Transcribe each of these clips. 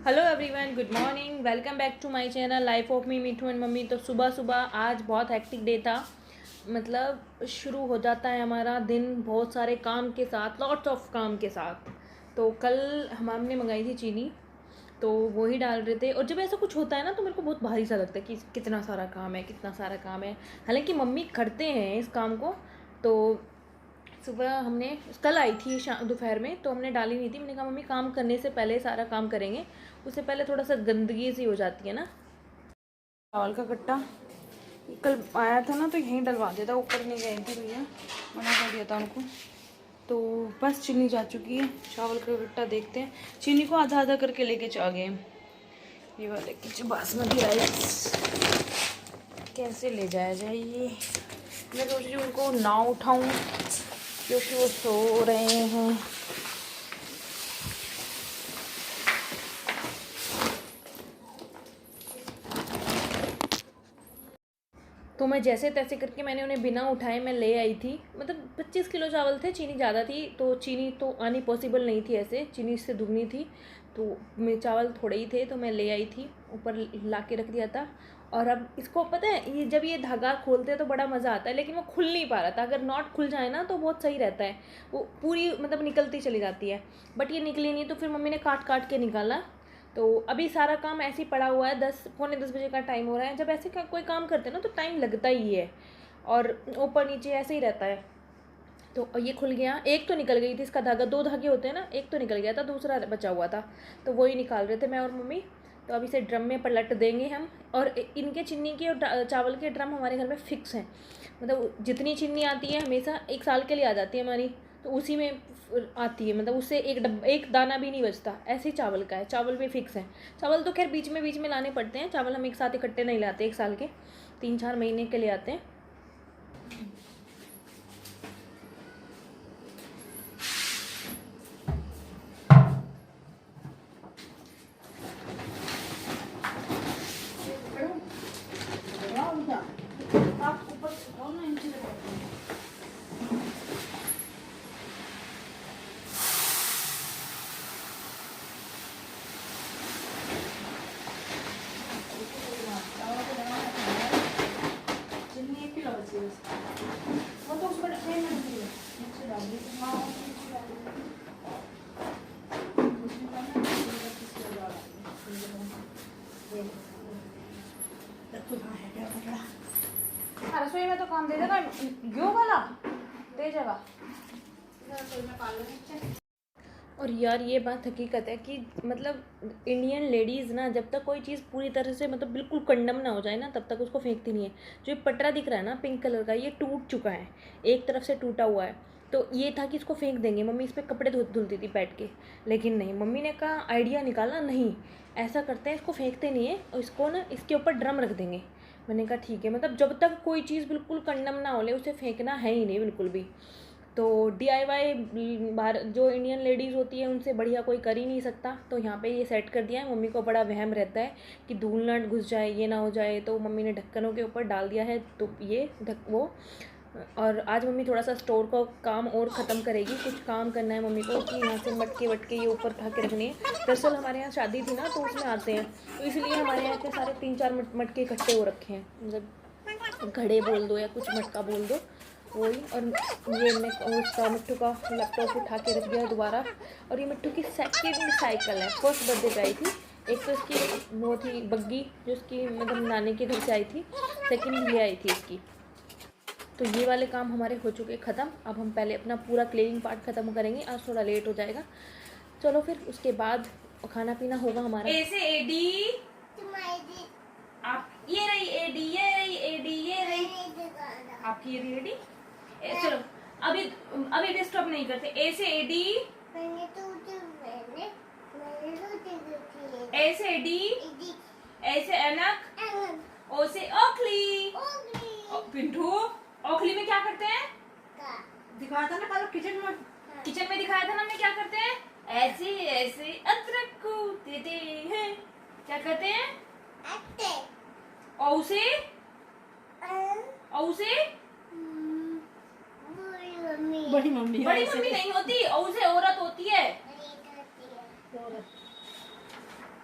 Hello everyone, good morning. Welcome back to my channel life of me Mithu and mummy. तो सुबह सुबह आज बहुत हेक्टिक डे था। मतलब शुरू हो जाता है हमारा दिन बहुत सारे काम के साथ, लॉट्स ऑफ काम के साथ। तो कल हमने मंगाई थी चीनी, तो वो ही डाल रहे थे। और जब ऐसा कुछ होता है ना तो मेरे को बहुत भारी सा लगता है कि कितना सारा काम है, कितना सारा काम है। हालांकि मम्मी करते हैं इस काम को। तो सुबह हमने कल आई थी दोपहर में, तो हमने डाली नहीं थी। मैंने कहा मम्मी काम करने से पहले सारा काम करेंगे, उससे पहले थोड़ा सा गंदगी सी हो जाती है ना। चावल का कट्टा कल आया था ना, तो यहीं डलवा देता, ऊपर नहीं गए थे भैया, मना कर दिया था उनको। तो बस चीनी जा चुकी है। चावल का कट्टा देखते हैं, चीनी को आधा आधा करके लेके आ गए। ये वाले कुछ बासमती राइस कैसे ले जाया जाए ये। मैं सोच रही हूँ उनको ना उठाऊँ क्योंकि वो सो रहे हैं। तो मैं जैसे तैसे करके मैंने उन्हें बिना उठाए मैं ले आई थी। मतलब 25 किलो चावल थे, चीनी ज़्यादा थी, तो चीनी तो आनी पॉसिबल नहीं थी, ऐसे चीनी इससे दुगनी थी। तो मेरे चावल थोड़े ही थे, तो मैं ले आई थी, ऊपर ला के रख दिया था। और अब इसको पता है, ये जब ये धागा खोलते हैं तो बड़ा मज़ा आता है, लेकिन वो खुल नहीं पा रहा था। अगर नॉट खुल जाए ना तो बहुत सही रहता है, वो पूरी मतलब निकलती चली जाती है। बट ये निकली नहीं, तो फिर मम्मी ने काट काट के निकाला। तो अभी सारा काम ऐसे ही पड़ा हुआ है। 10 पौने 10 बजे का टाइम हो रहा है। जब ऐसे कोई काम करते हैं ना तो टाइम लगता ही है, और ऊपर नीचे ऐसे ही रहता है। तो ये खुल गया, एक तो निकल गई थी इसका धागा, 2 धागे होते हैं ना, एक तो निकल गया था, दूसरा बचा हुआ था। तो वही निकाल रहे थे मैं और मम्मी। तो अब इसे ड्रम में पलट देंगे हम। और इनके चीनी के और चावल के ड्रम हमारे घर में फ़िक्स हैं। मतलब जितनी चीनी आती है हमेशा 1 साल के लिए आ जाती है हमारी, तो उसी में आती है। मतलब उससे एक दाना भी नहीं बचता। ऐसे ही चावल का है, चावल भी फिक्स है। चावल तो खैर बीच में लाने पड़ते हैं, चावल हम एक साथ इकट्ठे नहीं लाते, 1 साल के 3-4 महीने के लिए आते हैं। आप ऊपर उठाओ ना, नीचे लगाओ। चीनी 1 किलो बची है बस। वो तो उसमें ट्रेन में रखी है, नीचे डाल दी। हाँ, नीचे डाल दी। उसमें डालना है, इसमें किसी और डाल दी। ये तो कहाँ है क्या पकड़ा। रसोई में तो काम दे देगा, यो वाला दे जाएगा रसोई में पाल। और यार ये बात हकीकत है कि मतलब इंडियन लेडीज़ ना, जब तक कोई चीज़ पूरी तरह से मतलब बिल्कुल कंडम ना हो जाए ना, तब तक उसको फेंकती नहीं है। जो ये पटरा दिख रहा है ना पिंक कलर का, ये टूट चुका है, एक तरफ से टूटा हुआ है। तो ये था कि इसको फेंक देंगे, मम्मी इस पर कपड़े धुलती थी बैठ के। लेकिन नहीं, मम्मी ने कहा आइडिया निकाला, नहीं ऐसा करते हैं, इसको फेंकते नहीं है, और इसको ना इसके ऊपर ड्रम रख देंगे। मैंने कहा ठीक है। मतलब जब तक कोई चीज़ बिल्कुल कंडम ना हो ले, उसे फेंकना है ही नहीं बिल्कुल भी। तो DIY बाहर जो इंडियन लेडीज़ होती है उनसे बढ़िया कोई कर ही नहीं सकता। तो यहाँ पे ये सेट कर दिया है। मम्मी को बड़ा वहम रहता है कि धूल ना घुस जाए, ये ना हो जाए, तो मम्मी ने ढक्कनों के ऊपर डाल दिया है। तो ये वो, और आज मम्मी थोड़ा सा स्टोर का काम और ख़त्म करेगी। कुछ काम करना है मम्मी को कि यहाँ से मटके वटके ये ऊपर उठा के रखने हैं। दरअसल हमारे यहाँ शादी थी ना, तो उसमें आते हैं, तो इसलिए हमारे यहाँ इतने सारे 3-4 मटके इकट्ठे हो रखे हैं। मतलब घड़े बोल दो या कुछ मटका बोल दो, वही। और ये मैं उसका मिट्टू का लैपटॉप उठा के रख दिया दोबारा। और ये मिट्टू की सेकंड साइकिल है, फर्स्ट बर्थडे पे आई थी। एक तो इसकी वो थी बग्गी, जो उसकी मतलब नानी के घर से आई थी, सेकंड ये आई थी इसकी। तो ये वाले काम हमारे हो चुके ख़त्म। अब हम पहले अपना पूरा क्लीनिंग पार्ट ख़त्म करेंगे, आज थोड़ा लेट हो जाएगा। चलो फिर उसके बाद खाना पीना होगा हमारा। ऐसे एडी आप, ये रही एडी, ये रही एडी, ये रही आपकी, ये रही एडी। चलो अभी अभी डिस्टर्ब नहीं करते। ऐसे एडी, ऐसे एडी, ऐसे एनक, ओ से ओखली। पिंटू, ओखली में क्या करते हैं? दिखाया था ना कल किचन में। किचन में दिखाया था ना, हमने क्या करते हैं? ऐसे ऐसे अदरक को देते हैं, क्या कहते हैं? औ से बड़ी मम्मी नहीं होती, औ से औरत होती है।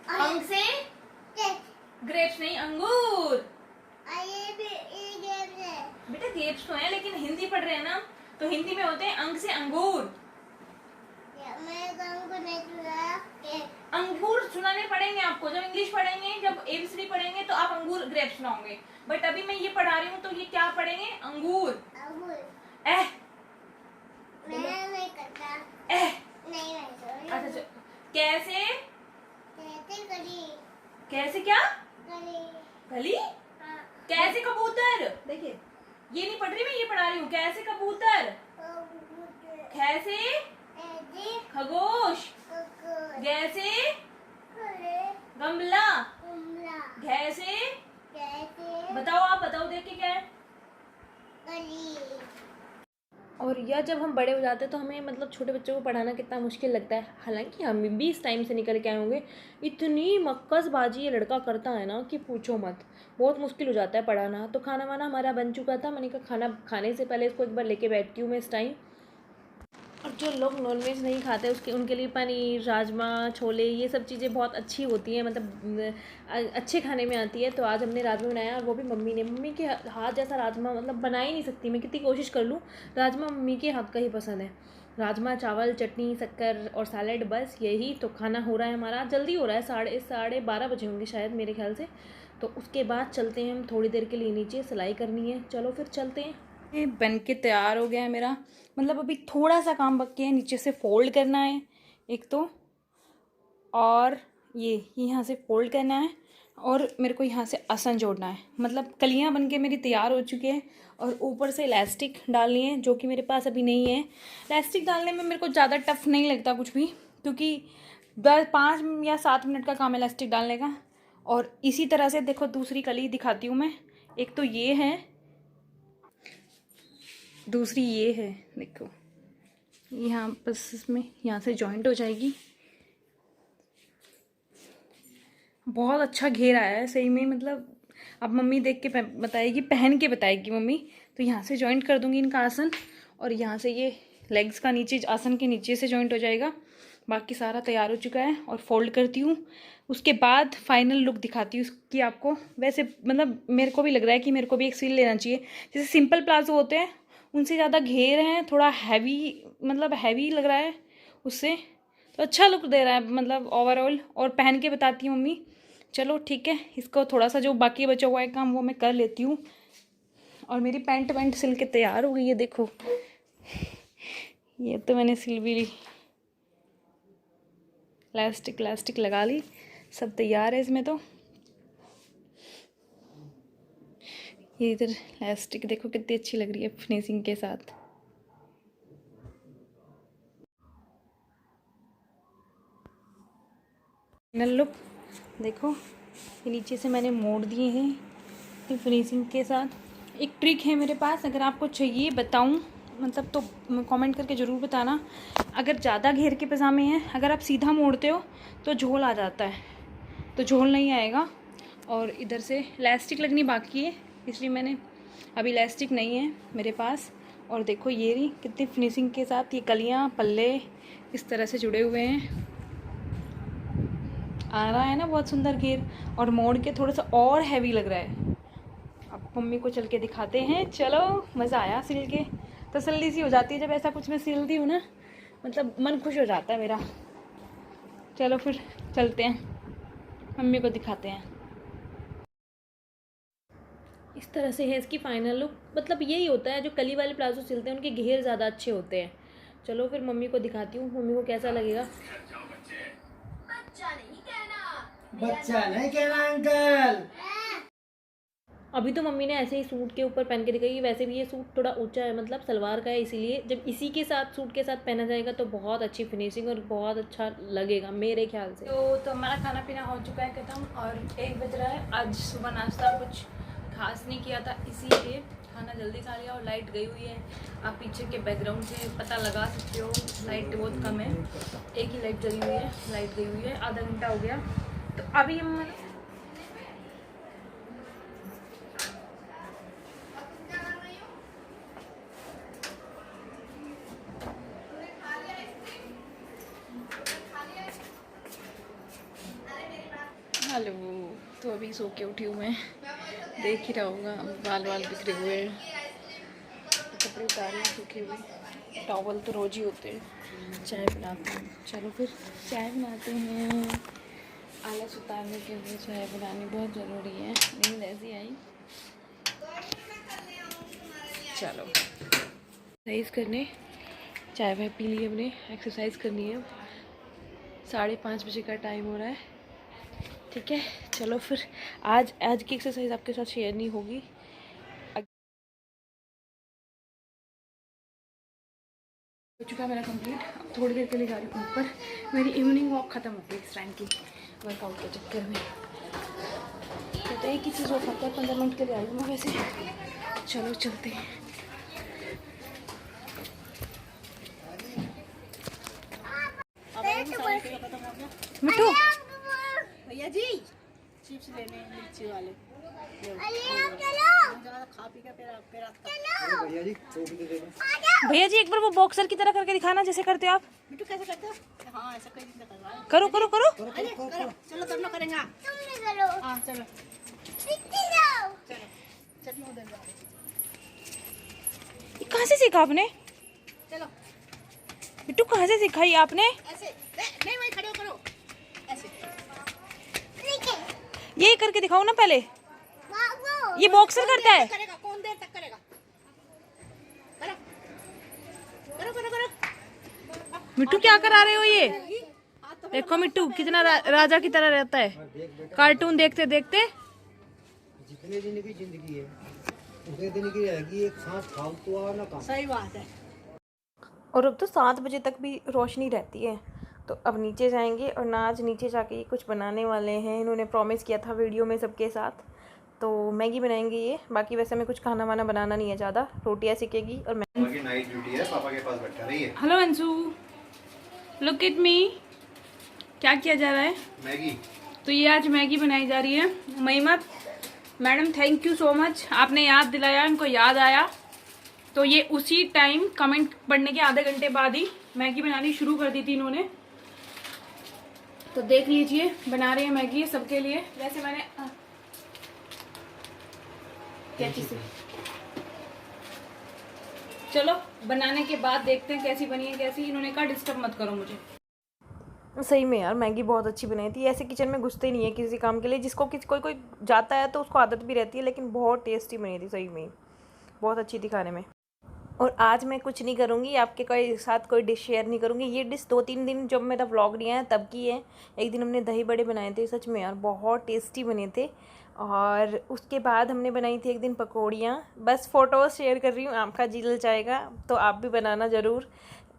अंग से ग्रेप्स नहीं, अंगूर। बेटा ग्रेप्स तो है, लेकिन हिंदी पढ़ रहे हैं ना, तो हिंदी में होते हैं अंग से अंगूर। अंगूर सुनाने पड़ेंगे आपको जब इंग्लिश पढ़ेंगे, जब एबीसीडी पढ़ेंगे तो आप अंगूर ग्रेप्स सुनाओगे। बट अभी मैं ये पढ़ा रही हूँ तो ये क्या पढ़ेंगे, अंगूर। एह नहीं करता। अच्छा कैसे कैसे क्या कली कैसे कबूतर। देखिए ये नहीं पढ़ रही मैं, ये पढ़ा रही हूँ। कैसे कबूतर, कैसे खरगोश, कैसे गमला, कैसे बताओ, आप बताओ देख के क्या है। और यह जब हम बड़े हो जाते हैं तो हमें मतलब छोटे बच्चों को पढ़ाना कितना मुश्किल लगता है। हालांकि हम भी इस टाइम से निकल के आए होंगे। इतनी मक्कसबाजी ये लड़का करता है ना कि पूछो मत, बहुत मुश्किल हो जाता है पढ़ाना। तो खाना वाना हमारा बन चुका था, मैंने कहा खाना खाने से पहले इसको एक बार लेके बैठती हूँ मैं इस टाइम। और जो लोग नॉनवेज नहीं खाते उनके लिए पनीर, राजमा, छोले ये सब चीज़ें बहुत अच्छी होती हैं, मतलब अच्छे खाने में आती है। तो आज हमने राजमा बनाया, और वो भी मम्मी के हाथ जैसा राजमा मतलब बना ही नहीं सकती मैं, कितनी कोशिश कर लूँ। राजमा मम्मी के हाथ का ही पसंद है। राजमा चावल चटनी शक्कर और सैलेड, बस यही तो खाना हो रहा है हमारा। जल्दी हो रहा है, 12:30 बजे होंगे शायद मेरे ख्याल से। तो उसके बाद चलते हैं हम थोड़ी देर के लिए नीचे, सिलाई करनी है। चलो फिर चलते हैं। ये बन के तैयार हो गया है मेरा, मतलब अभी थोड़ा सा काम बाकी है, नीचे से फोल्ड करना है एक तो, और ये यहाँ से फोल्ड करना है, और मेरे को यहाँ से आसन जोड़ना है। मतलब कलियाँ बन के मेरी तैयार हो चुकी हैं, और ऊपर से इलास्टिक डालनी है जो कि मेरे पास अभी नहीं है। इलास्टिक डालने में मेरे को ज़्यादा टफ नहीं लगता कुछ भी, क्योंकि 5 या 7 मिनट का काम है इलास्टिक डालने का। और इसी तरह से देखो दूसरी कली दिखाती हूँ मैं। एक तो ये है, दूसरी ये है, देखो यहाँ बस इसमें यहाँ से जॉइंट हो जाएगी। बहुत अच्छा घेर आया है सही में, मतलब अब मम्मी देख के बताएगी, पहन के बताएगी मम्मी। तो यहाँ से जॉइंट कर दूँगी इनका आसन, और यहाँ से ये लेग्स का नीचे आसन के नीचे से जॉइंट हो जाएगा। बाकी सारा तैयार हो चुका है, और फोल्ड करती हूँ। उसके बाद फाइनल लुक दिखाती हूँ उसकी आपको। वैसे मतलब मेरे को भी लग रहा है कि मेरे को भी एक सिल लेना चाहिए। जैसे सिंपल प्लाजो होते हैं उनसे ज़्यादा घेर हैं, थोड़ा हैवी, मतलब हैवी लग रहा है उससे, तो अच्छा लुक दे रहा है मतलब ओवरऑल। और पहन के बताती हूँ मम्मी। चलो ठीक है, इसको थोड़ा सा जो बाकी बचा हुआ है काम वो मैं कर लेती हूँ। और मेरी पैंट वैंट सिल के तैयार हो गई है, देखो ये तो मैंने सिल भी ली, इलास्टिक लगा ली, सब तैयार है इसमें। तो ये इधर इलास्टिक देखो कितनी अच्छी लग रही है फिनिशिंग के साथ। फाइनल लुक देखो, ये नीचे से मैंने मोड़ दिए हैं फिनिशिंग के साथ। एक ट्रिक है मेरे पास, अगर आपको चाहिए बताऊं मतलब तो कमेंट करके ज़रूर बताना। अगर ज़्यादा घेर के पजामे हैं, अगर आप सीधा मोड़ते हो तो झोल आ जाता है, तो झोल नहीं आएगा। और इधर से इलास्टिक लगनी बाकी है, इसलिए मैंने अभी इलास्टिक नहीं है मेरे पास। और देखो ये रही कितनी फिनिशिंग के साथ ये कलियाँ पल्ले इस तरह से जुड़े हुए हैं, आ रहा है ना बहुत सुंदर घेर। और मोड़ के थोड़ा सा और हैवी लग रहा है। अब मम्मी को चल के दिखाते हैं। चलो, मज़ा आया सिल के, तसल्ली सी हो जाती है जब ऐसा कुछ मैं सिलती हूँ ना, मतलब मन खुश हो जाता है मेरा। चलो फिर चलते हैं, मम्मी को दिखाते हैं। इस तरह से है इसकी फाइनल लुक। मतलब यही होता है जो कली वाले प्लाजो सिलते हैं, उनके घेर ज़्यादा अच्छे होते हैं। चलो फिर मम्मी को दिखाती हूँ, मम्मी को कैसा लगेगा। बच्चा नहीं कहना अंकल। अभी तो मम्मी ने ऐसे ही सूट के ऊपर पहन के दिखाई। वैसे भी ये सूट थोड़ा ऊंचा है, मतलब सलवार का है, इसीलिए जब इसी के साथ सूट के साथ पहना जाएगा तो बहुत अच्छी फिनिशिंग और बहुत अच्छा लगेगा मेरे ख्याल से। तो हमारा खाना पीना हो चुका है ख़त्म, और 1 बज रहा है। आज सुबह नाश्ता कुछ खास नहीं किया था, इसीलिए खाना जल्दी खा लिया। और लाइट गई हुई है, आप पीछे के बैकग्राउंड से पता लगा सकते हो, लाइट बहुत कम है, एक ही लाइट जली हुई है। लाइट गई हुई है, आधा घंटा हो गया। तो अभी हम हेलो। तो अभी सो के उठी हूँ मैं, देख ही रहा होगा बाल बिखरे हुए हैं, कपड़े उतारे सूखे हुए, टॉवल तो रोज ही होते हैं। चाय बनाते हैं, चलो फिर चाय बनाते हैं। आलस उतारने के लिए चाय बनानी बहुत ज़रूरी है। नींद ऐसी आई, चलो एक्सरसाइज करने चाय वाय पी ली हमने, एक्सरसाइज करनी है। 5:30 बजे का टाइम हो रहा है, ठीक है। चलो फिर आज की एक्सरसाइज आपके साथ शेयर नहीं होगी। हो चुका है मेरा कंप्लीट। अब थोड़ी देर के लिए जा रही हूँ ऊपर। मेरी इवनिंग वॉक ख़त्म हो गई इस टाइम की वर्कआउट के चक्कर में। तो एक ही चीज़ हो सकता है, 15 मिनट के लिए आई हूँ मैं वैसे। चलो चलते हैं। मिठू भैया जी चिप्स लेने मिर्ची वाले खा पी के भैया जी भैया जी एक बार वो बॉक्सर की तरह करके दिखाना जैसे करते हो आप। मिट्टू कैसे करते हो? हाँ ऐसा कोई नहीं करवा। करो करो करो करो चलो तुम लोग करेंगे। हाँ चलो चलो उधर ये कहाँ से सीखा आपने? चलो मिट्टू कहाँ से सिखाई आपने? ऐसे नहीं वही खड़े करो ऐसे। यही करके दिखाओ ना पहले। ये बॉक्सर करता है। करेगा कौन देर तक करेगा? करो करो करो करो। मिट्टू क्या करा रहे हो ये? देखो मिट्टू कितना राजा की तरह रहता है, कार्टून देखते देखते। जितने दिन की जिंदगी है उतने दिन की रहेगी, एक सांस फालतू और ना काम। सही बात है। और अब तो 7 बजे तक भी रोशनी रहती है, तो अब नीचे जाएंगे और ना आज नीचे जाके कुछ बनाने वाले हैं। इन्होंने प्रॉमिस किया था वीडियो में सबके साथ, तो मैगी बनाएंगे ये। बाकी वैसे मैं कुछ खाना वाना बनाना नहीं है ज़्यादा, रोटियाँ सीखेगी। और मैं की नाइट ड्यूटी है, पापा के पास बैठा रही है। Hello Anshu, look at me. क्या किया जा रहा है? मैगी। तो ये आज मैगी बनाई जा रही है। महिमत madam thank you so much, आपने याद दिलाया, इनको याद आया तो ये उसी टाइम कमेंट पढ़ने के आधे घंटे बाद ही मैगी बनानी शुरू कर दी थी इन्होंने। तो देख लीजिए बना रहे हैं मैगी सबके लिए। वैसे मैंने क्या चीज़ है, चलो बनाने के बाद देखते हैं कैसी बनी है कैसी। इन्होंने कहा डिस्टर्ब मत करो मुझे। सही में यार मैगी बहुत अच्छी बनाई थी। ऐसे किचन में घुसते नहीं है किसी काम के लिए, जिसको कोई जाता है तो उसको आदत भी रहती है, लेकिन बहुत टेस्टी बनी थी सही में, बहुत अच्छी थी खाने में। और आज मैं कुछ नहीं करूँगी, आपके साथ कोई डिश शेयर नहीं करूँगी। ये डिश 2-3 दिन जब मेरा व्लॉग नहीं आया तब की है। एक दिन हमने दही बड़े बनाए थे, सच में यार बहुत टेस्टी बने थे। और उसके बाद हमने बनाई थी एक दिन पकौड़ियाँ। बस फ़ोटोज़ शेयर कर रही हूँ, आपका जी लल जाएगा तो आप भी बनाना ज़रूर।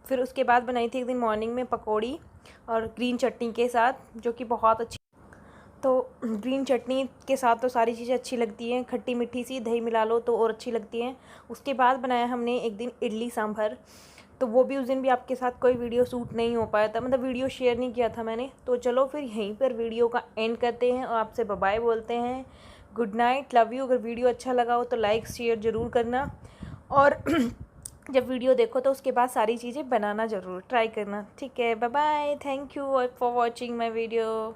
फिर उसके बाद बनाई थी एक दिन मॉर्निंग में पकौड़ी और ग्रीन चटनी के साथ, जो कि बहुत अच्छी। तो ग्रीन चटनी के साथ तो सारी चीज़ें अच्छी लगती हैं, खट्टी मीठी सी, दही मिला लो तो और अच्छी लगती हैं। उसके बाद बनाया हमने एक दिन इडली सांभर, तो वो भी उस दिन भी आपके साथ कोई वीडियो शूट नहीं हो पाया था, मतलब वीडियो शेयर नहीं किया था मैंने। तो चलो फिर यहीं पर वीडियो का एंड करते हैं और आपसे बाय बाय बोलते हैं। Good night, love you. अगर वीडियो अच्छा लगा हो तो लाइक शेयर ज़रूर करना, और जब वीडियो देखो तो उसके बाद सारी चीज़ें बनाना ज़रूर ट्राई करना, ठीक है। Bye bye, thank you for watching my video.